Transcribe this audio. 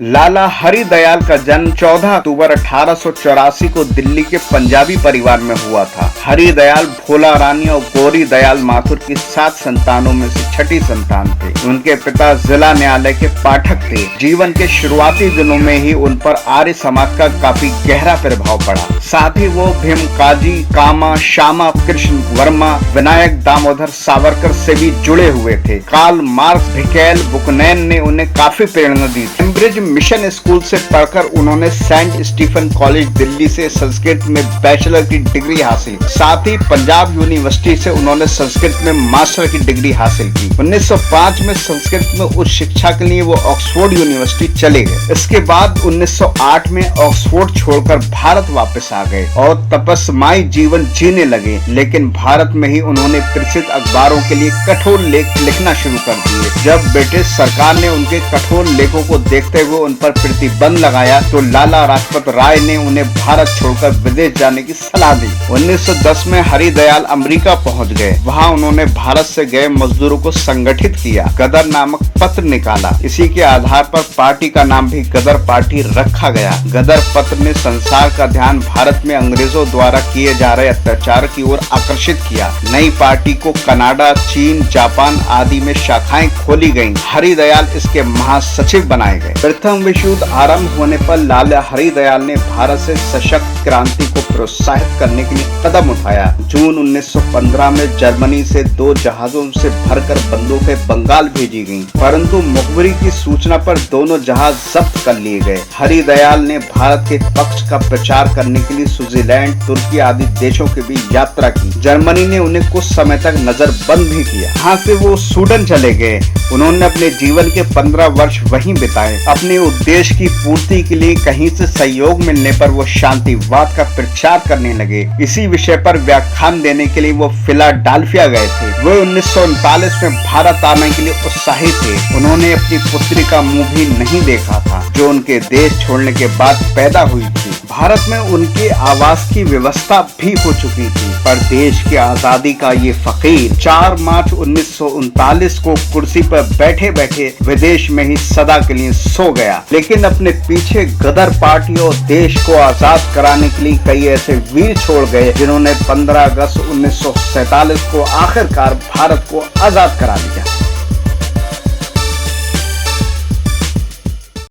लाला हरि दयाल का जन्म 14 अक्टूबर 1884 को दिल्ली के पंजाबी परिवार में हुआ था। हरि दयाल भोला रानी और गौरी दयाल माथुर की 7 संतानों में से छठी संतान थे। उनके पिता जिला न्यायालय के पाठक थे। जीवन के शुरुआती दिनों में ही उन पर आर्य समाज का काफी गहरा प्रभाव पड़ा। साथ ही वो भीम काजी, कामा, श्यामा कृष्ण वर्मा, विनायक दामोदर सावरकर से भी जुड़े हुए थे। कार्ल मार्क्स, भिकेल बुकनैन ने उन्हें काफी प्रेरणा दी। कैम्ब्रिज मिशन स्कूल से पढ़कर उन्होंने सेंट स्टीफन कॉलेज दिल्ली से संस्कृत में बैचलर की डिग्री हासिल की। साथ ही पंजाब यूनिवर्सिटी से उन्होंने संस्कृत में मास्टर की डिग्री हासिल की। 1905 में संस्कृत में उच्च शिक्षा के लिए वो ऑक्सफोर्ड यूनिवर्सिटी चले गए। इसके बाद 1908 में ऑक्सफोर्ड छोड़कर भारत वापस आ गए और तपस्माई जीवन जीने लगे। लेकिन भारत में ही उन्होंने प्रसिद्ध अखबारों के लिए कठोर लेख लिखना शुरू कर दिए। जब ब्रिटिश सरकार ने उनके कठोर लेखों को देखते हुए उन पर प्रतिबंध लगाया तो लाला लाजपत राय ने उन्हें भारत छोड़कर विदेश जाने की सलाह दी। 1910 में हरि दयाल अमेरिका पहुंच गए। वहां उन्होंने भारत से गए मजदूरों को संगठित किया, गदर नामक पत्र निकाला। इसी के आधार पर पार्टी का नाम भी गदर पार्टी रखा गया। गदर पत्र ने संसार का ध्यान भारत में अंग्रेजों द्वारा किए जा रहे अत्याचार की ओर आकर्षित किया। नई पार्टी को कनाडा, चीन, जापान आदि में शाखाएं खोली गयी। हरि दयाल इसके महासचिव बनाए गए। प्रथम विश्व युद्ध आरंभ होने पर लाला हरि दयाल ने भारत से सशक्त क्रांति को प्रोत्साहित करने के लिए कदम उठाया। जून 1915 में जर्मनी से 2 जहाजों से भरकर बंदूकें बंगाल भेजी गईं, परंतु मुखबिरी की सूचना पर दोनों जहाज जब्त कर लिए गए। हरि दयाल ने भारत के पक्ष का प्रचार करने के लिए स्विट्जरलैंड, तुर्की आदि देशों की भी यात्रा की। जर्मनी ने उन्हें कुछ समय तक नजरबंद भी किया। यहाँ से वो सूडन चले गए। उन्होंने अपने जीवन के 15 वर्ष वहीं बिताए। अपने उद्देश्य की पूर्ति के लिए कहीं से सहयोग मिलने पर वो शांतिवाद का प्रचार करने लगे। इसी विषय पर व्याख्यान देने के लिए वो फिलाडेल्फिया गए थे। वो 1939 में भारत आने के लिए उत्साहित थे। उन्होंने अपनी पुत्री का मुंह भी नहीं देखा था, जो उनके देश छोड़ने के बाद पैदा हुई थी। भारत में उनके आवास की व्यवस्था भी हो चुकी थी, पर देश की आजादी का ये फकीर 4 मार्च 1939 को कुर्सी पर बैठे बैठे विदेश में ही सदा के लिए सो गया। लेकिन अपने पीछे गदर पार्टी और देश को आजाद कराने के लिए कई ऐसे वीर छोड़ गए, जिन्होंने 15 अगस्त 1947 को आखिरकार भारत को आजाद करा दिया।